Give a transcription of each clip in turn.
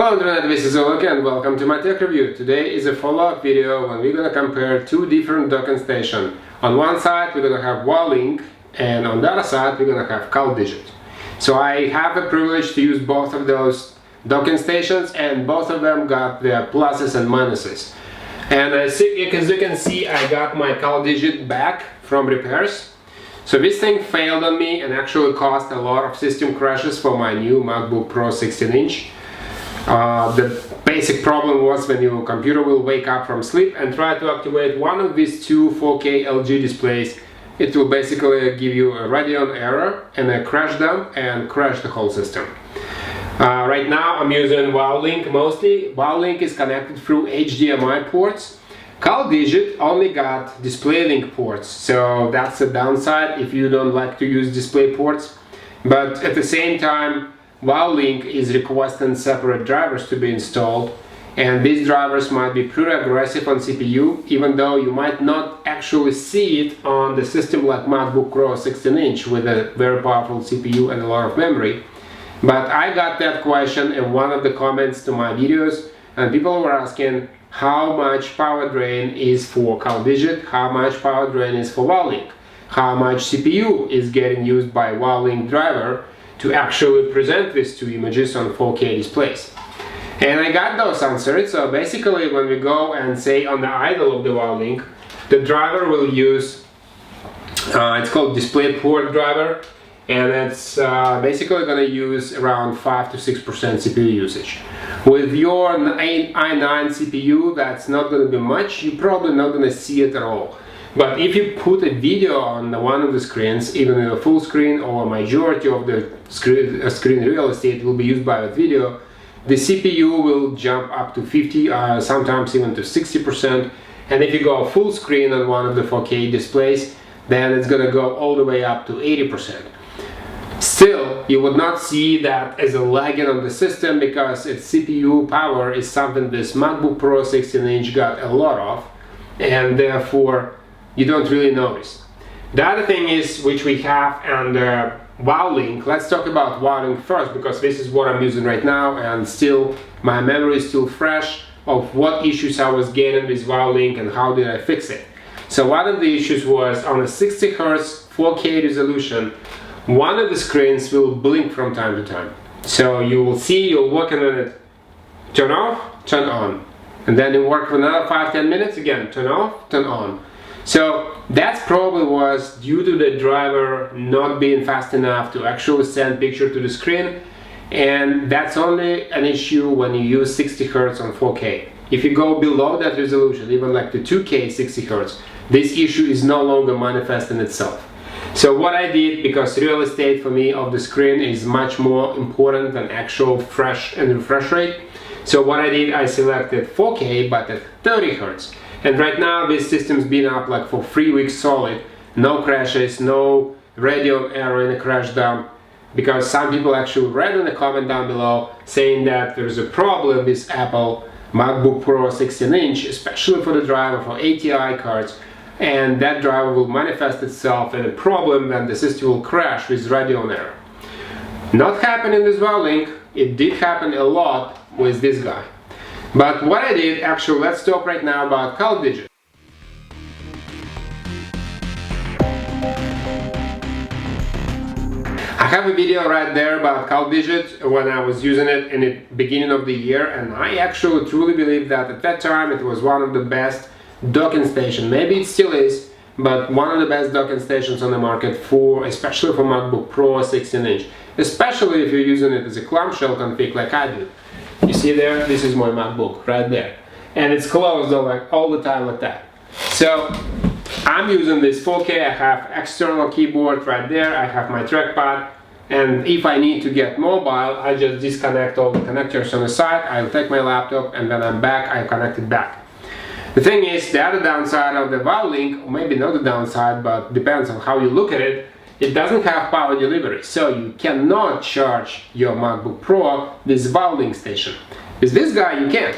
Hello Internet, this is WavLink and welcome to my tech review. Today is a follow-up video when we're gonna compare two different docking stations. On one side we're gonna have WavLink and on the other side we're gonna have CalDigit. So I have the privilege to use both of those docking stations and both of them got their pluses and minuses. And as you can see, I got my CalDigit back from repairs. So this thing failed on me and actually caused a lot of system crashes for my new MacBook Pro 16-inch. The basic problem was when your computer will wake up from sleep and try to activate one of these two 4K LG displays, it will basically give you a Radeon error and a crash dump and crash the whole system. Right now I'm using WavLink mostly. WavLink is connected through HDMI ports. CalDigit only got DisplayLink ports, so that's the downside if you don't like to use display ports. But at the same time, WavLink is requesting separate drivers to be installed, and these drivers might be pretty aggressive on CPU, even though you might not actually see it on the system like MacBook Pro 16-inch with a very powerful CPU and a lot of memory. But I got that question in one of the comments to my videos, and people were asking how much power drain is for CalDigit, how much power drain is for WavLink, how much CPU is getting used by WavLink driver to actually present these two images on 4K displays. And I got those answered. So basically when we go and say on the idle of the WavLink, the driver will use, it's called DisplayPort driver, and it's basically going to use around 5 to 6% CPU usage. With your i9 CPU, that's not going to be much. You're probably not going to see it at all. But if you put a video on one of the screens, even in a full screen or majority of the screen real estate will be used by the video, the CPU will jump up to 50, sometimes even to 60%. And if you go full screen on one of the 4K displays, then it's going to go all the way up to 80%. Still, you would not see that as a lagging on the system because its CPU power is something this MacBook Pro 16-inch got a lot of, and therefore you don't really notice. The other thing is, which we have under WavLink, let's talk about WavLink first, because this is what I'm using right now, and still my memory is still fresh of what issues I was getting with WavLink and how did I fix it. So one of the issues was on a 60 Hz 4K resolution, one of the screens will blink from time to time. So you will see you're working on it, turn off, turn on, and then you work for another 5-10 minutes, again turn off, turn on. So that probably was due to the driver not being fast enough to actually send picture to the screen, and that's only an issue when you use 60 Hz on 4K. If you go below that resolution, even like the 2K 60 Hz, this issue is no longer manifesting itself. So what I did, because real estate for me of the screen is much more important than actual refresh rate, so what I did, I selected 4K but at 30 Hz. And right now this system's been up like for 3 weeks solid, no crashes, no Radeon error in a crash dump, because some people actually read in the comment down below saying that there's a problem with Apple MacBook Pro 16-inch, especially for the driver for ATI cards, and that driver will manifest itself in a problem when the system will crash with Radeon error. Not happening with WavLink, it did happen a lot with this guy. But what I did, actually, let's talk right now about CalDigit. I have a video right there about CalDigit when I was using it in the beginning of the year, and I actually truly believe that at that time it was one of the best docking stations. Maybe it still is, but one of the best docking stations on the market, especially for MacBook Pro 16-inch, especially if you're using it as a clamshell config like I do. You see there, this is my MacBook right there, and it's closed all the time like that. So I'm using this 4K, I have external keyboard right there, I have my trackpad, and if I need to get mobile, I just disconnect all the connectors on the side, I'll take my laptop, and then I'm back, I connect it back. The thing is, the other downside of the WavLink, or maybe not the downside, but depends on how you look at it, it doesn't have power delivery, so you cannot charge your MacBook Pro with WavLink station. With this guy you can.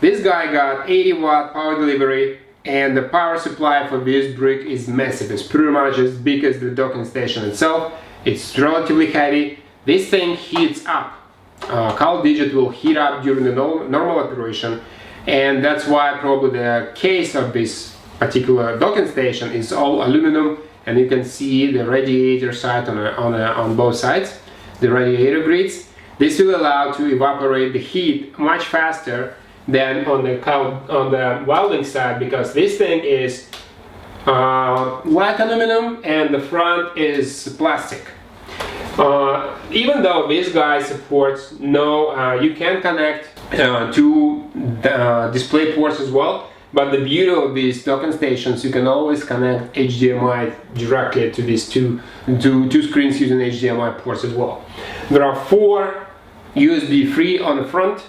This guy got 80 watt power delivery, and the power supply for this brick is massive. It's pretty much as big as the docking station itself. It's relatively heavy. This thing heats up CalDigit will heat up during the normal operation, and that's why probably the case of this particular docking station is all aluminum, and you can see the radiator side on both sides, the radiator grids. This will allow to evaporate the heat much faster than on the WavLink side, because this thing is like aluminum and the front is plastic. Even though this guy supports you can connect to the display ports as well, but the beauty of these docking stations, you can always connect HDMI directly to these two screens using HDMI ports as well. There are 4 USB 3 on the front.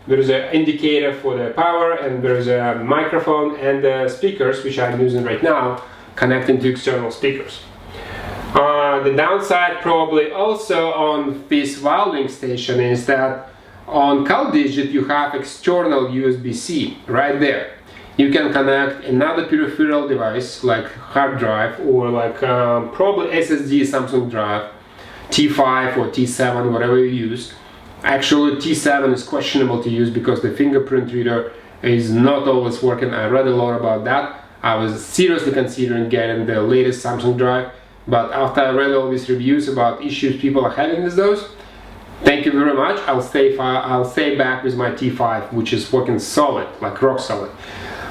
There is an indicator for the power, and there is a microphone and the speakers, which I'm using right now, connecting to external speakers. The downside probably also on this WavLink station is that on CalDigit you have external USB-C right there. You can connect another peripheral device like hard drive, or like probably SSD Samsung drive, T5 or T7, whatever you use. Actually T7 is questionable to use because the fingerprint reader is not always working. I read a lot about that. I was seriously considering getting the latest Samsung drive, but after I read all these reviews about issues people are having with those, thank you very much. I'll stay back with my T5, which is working solid, like rock solid.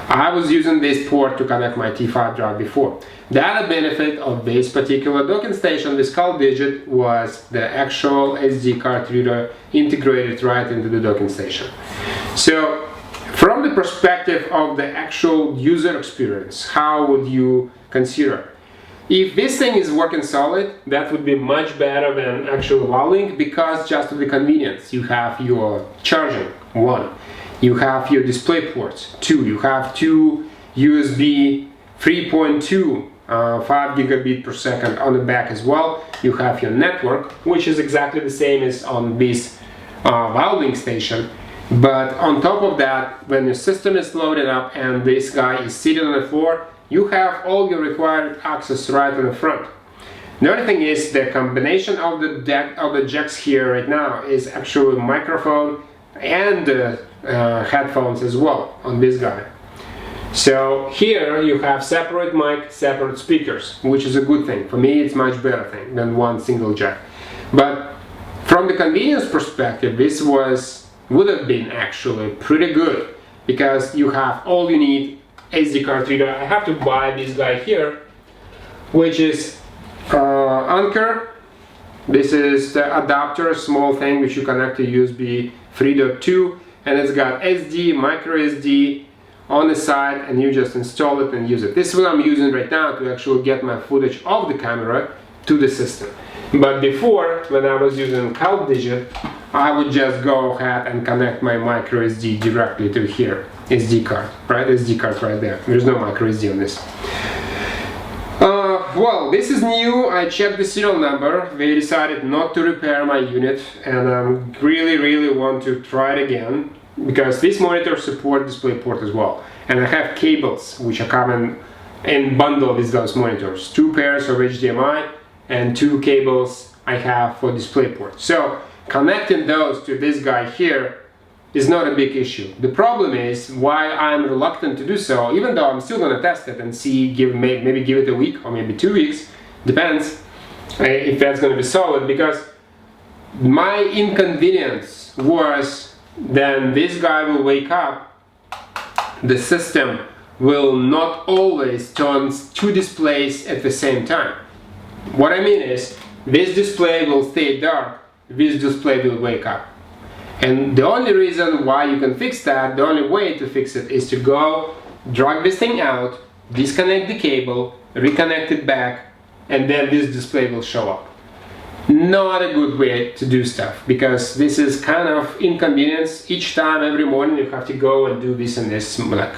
I was using this port to connect my T5 drive before. The other benefit of this particular docking station with CalDigit was the actual SD card reader integrated right into the docking station. So from the perspective of the actual user experience, how would you consider? If this thing is working solid, that would be much better than actual WavLink, because just of the convenience. You have your charging, 1. You have your display ports, 2. You have 2 USB 3.2 5 gigabit per second on the back as well. You have your network, which is exactly the same as on this WavLink station. But on top of that, when your system is loaded up and this guy is sitting on the floor, you have all your required access right on the front. The other thing is the combination of the jacks here right now is actually a microphone and headphones as well on this guy. So here you have separate mic, separate speakers, which is a good thing. For me it's much better thing than one single jack. But from the convenience perspective, this would have been actually pretty good, because you have all you need. SD card reader. I have to buy this guy here, which is Anchor. This is the adapter, small thing which you connect to USB 3.2, and it's got SD, micro SD on the side, and you just install it and use it. This is what I'm using right now to actually get my footage of the camera to the system. But before, when I was using CalDigit, I would just go ahead and connect my micro SD directly to here. SD card, right? SD card right there. There's no micro SD on this. Well, this is new. I checked the serial number. They decided not to repair my unit, and I really want to try it again, because this monitor supports DisplayPort as well. And I have cables which are coming in bundle with those monitors. 2 pairs of HDMI and 2 cables I have for DisplayPort. So connecting those to this guy here is not a big issue. The problem is why I'm reluctant to do so, even though I'm still going to test it and see, maybe give it a week or maybe 2 weeks, depends if that's going to be solid, because my inconvenience was then this guy will wake up, the system will not always turn 2 displays at the same time. What I mean is, this display will stay dark, this display will wake up. And the only reason why you can fix that, the only way to fix it, is to go drag this thing out, disconnect the cable, reconnect it back, and then this display will show up. Not a good way to do stuff, because this is kind of inconvenience. Each time, every morning, you have to go and do this and this, like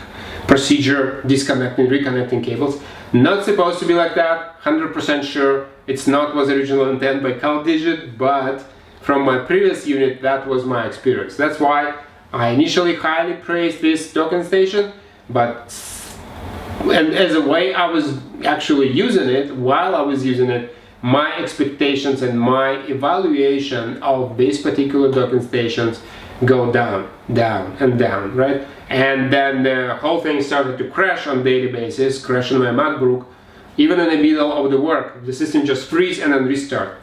procedure, disconnecting, reconnecting cables. Not supposed to be like that, 100% sure. It's not was original intent by CalDigit, but from my previous unit, that was my experience. That's why I initially highly praised this docking station, and as a way I was actually using it, while I was using it, my expectations and my evaluation of these particular docking stations go down, down, and down, right? And then the whole thing started to crash on daily basis, crash on my MacBook, even in the middle of the work. The system just freeze and then restart.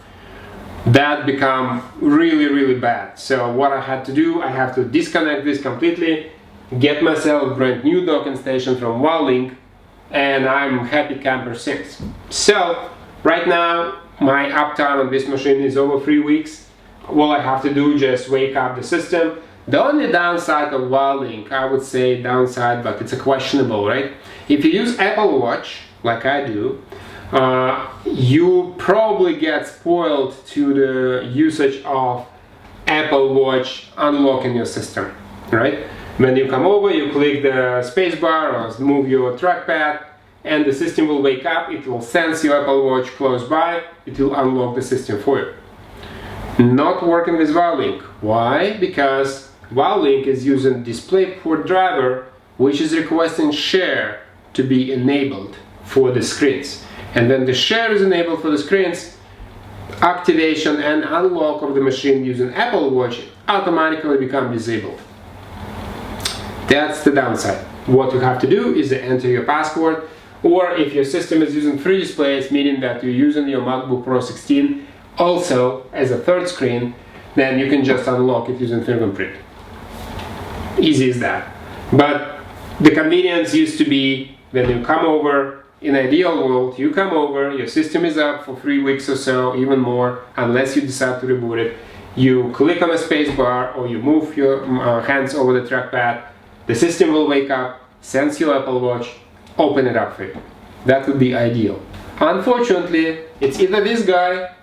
That become really bad. So what I had to do, I have to disconnect this completely, get myself a brand new docking station from WavLink, and I'm happy camper since. So right now my uptime on this machine is over 3 weeks. All I have to do is just wake up the system. The only downside of WavLink, I would say downside, but it's a questionable, right? If you use Apple Watch, like I do, you probably get spoiled to the usage of Apple Watch unlocking your system, right? When you come over, you click the spacebar or move your trackpad, and the system will wake up. It will sense your Apple Watch close by. It will unlock the system for you. Not working with WavLink. Why? Because WavLink is using DisplayPort driver, which is requesting share to be enabled for the screens. And when the share is enabled for the screens, activation and unlock of the machine using Apple Watch automatically become disabled. That's the downside. What you have to do is enter your password, or if your system is using 3 displays, meaning that you're using your MacBook Pro 16 also as a third screen, then you can just unlock it using fingerprint. Easy as that. But the convenience used to be when you come over, in ideal world, you come over, your system is up for 3 weeks or so, even more, unless you decide to reboot it. You click on a space bar or you move your hands over the trackpad, the system will wake up, sense your Apple Watch, open it up for you. That would be ideal. Unfortunately, it's either this guy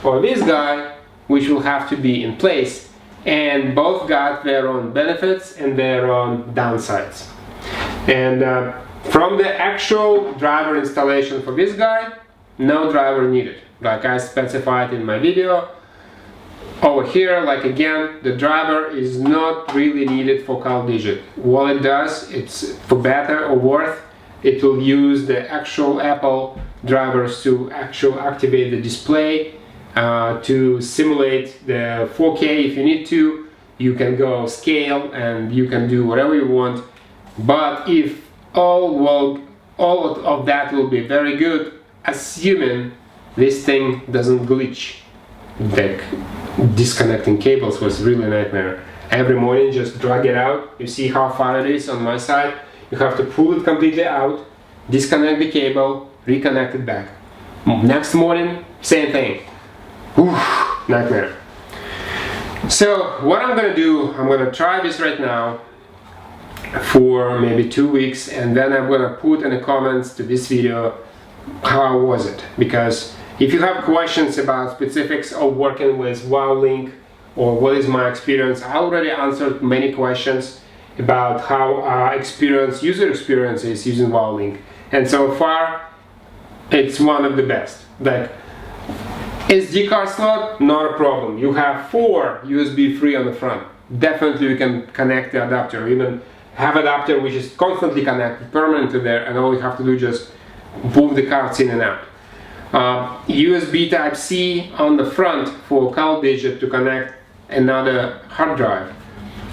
or this guy which will have to be in place, and both got their own benefits and their own downsides. And from the actual driver installation for this guy, no driver needed. Like I specified in my video, over here, like again, the driver is not really needed for CalDigit. What it does, it's for better or worse, it will use the actual Apple drivers to actually activate the display, to simulate the 4K if you need to. You can go scale and you can do whatever you want. But if all of that will be very good, assuming this thing doesn't glitch. Like disconnecting cables was really a nightmare. Every morning just drag it out. You see how far it is on my side. You have to pull it completely out, disconnect the cable, reconnect it back. Next morning, same thing. Oof, nightmare. So what I'm gonna do, I'm gonna try this right now for maybe 2 weeks, and then I'm gonna put in the comments to this video how was it, because if you have questions about specifics of working with WavLink or what is my experience, I already answered many questions about how user experience is using WavLink, and so far it's one of the best. Like SD card slot, not a problem. You have 4 USB 3 on the front. Definitely you can connect the adapter, even have adapter which is constantly connected permanently there, and all you have to do is just move the cards in and out. USB Type-C on the front for CalDigit to connect another hard drive.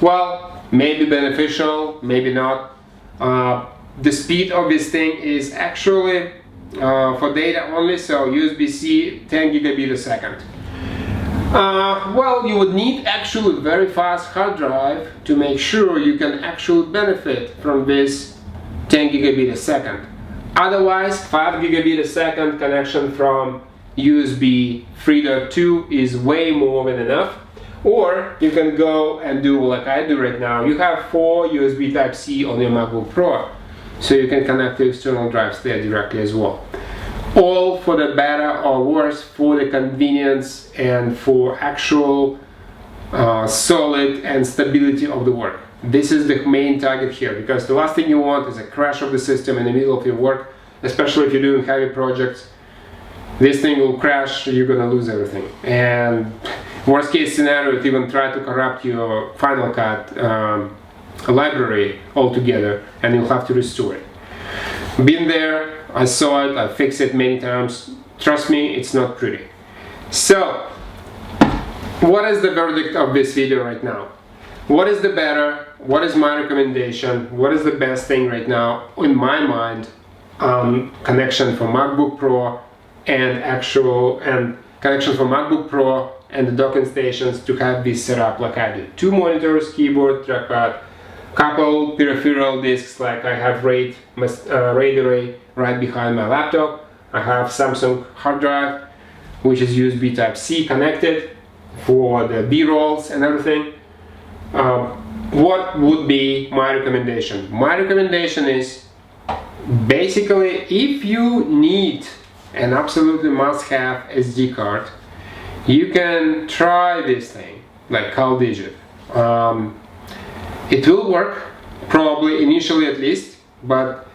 Well, maybe beneficial, maybe not. The speed of this thing is actually for data only, so USB-C 10 gigabit a second. Well, you would need actually very fast hard drive to make sure you can actually benefit from this 10 gigabit a second. Otherwise, 5 gigabit a second connection from USB 3.2 is way more than enough. Or you can go and do like I do right now. You have 4 USB Type-C on your MacBook Pro, so you can connect the external drives there directly as well. All for the better or worse, for the convenience and for actual solid and stability of the work. This is the main target here, because the last thing you want is a crash of the system in the middle of your work, especially if you're doing heavy projects. This thing will crash, you're gonna lose everything. And worst case scenario, it even try to corrupt your Final Cut library altogether, and you'll have to restore it. Been there, I saw it, I fixed it many times, Trust me, it's not pretty. So, what is the verdict of this video right now? What is the better? What is my recommendation? What is the best thing right now in my mind on connection for MacBook Pro and connection for MacBook Pro and the docking stations to have this set up like I do? 2 monitors, keyboard, trackpad, couple peripheral disks, like I have RAID array right behind my laptop. I have Samsung hard drive, which is USB Type-C connected for the B-rolls and everything. What would be my recommendation? My recommendation is basically, if you need an absolutely must-have SD card, you can try this thing like CalDigit. It will work, probably initially at least, but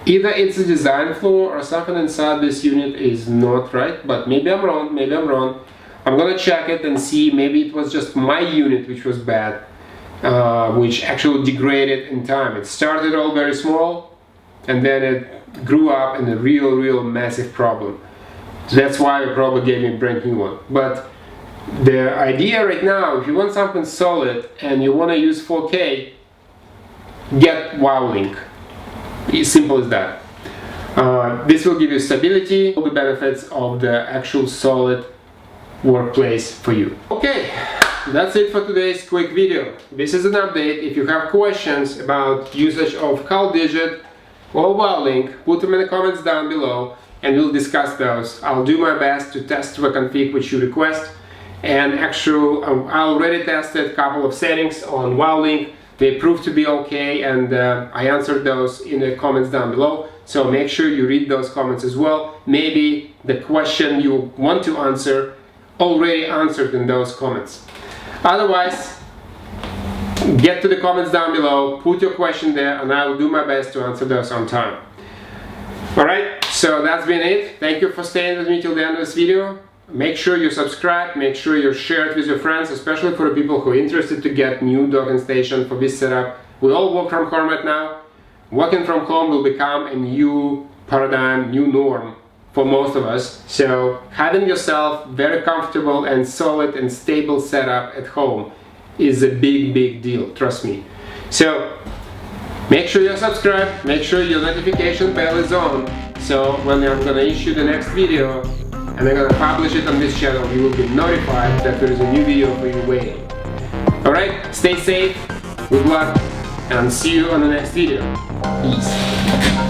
either it's a design flaw or something inside this unit is not right, but maybe I'm wrong, maybe I'm wrong. I'm gonna check it and see, maybe it was just my unit which was bad, which actually degraded in time. It started all very small and then it grew up in a real massive problem. So that's why it probably gave me a brand new one. But the idea right now, if you want something solid and you want to use 4K, get WavLink. It's simple as that. This will give you stability, all the benefits of the actual solid workplace for you. Okay, that's it for today's quick video. This is an update. If you have questions about usage of CalDigit or WavLink, put them in the comments down below and we'll discuss those. I'll do my best to test the config which you request. And actually, I already tested a couple of settings on WavLink. They proved to be okay, and I answered those in the comments down below. So make sure you read those comments as well. Maybe the question you want to answer already answered in those comments. Otherwise, get to the comments down below, put your question there, and I will do my best to answer those on time. Alright, so that's been it. Thank you for staying with me till the end of this video. Make sure you subscribe, make sure you share it with your friends, especially for the people who are interested to get new docking station for this setup. We all work from home right now. Working from home will become a new paradigm, new norm for most of us. So having yourself very comfortable and solid and stable setup at home is a big deal, trust me. So make sure you subscribe, make sure your notification bell is on, so when I'm gonna issue the next video and I'm gonna publish it on this channel, you will be notified that there is a new video for you waiting. Alright, stay safe, good luck, and see you on the next video. Peace.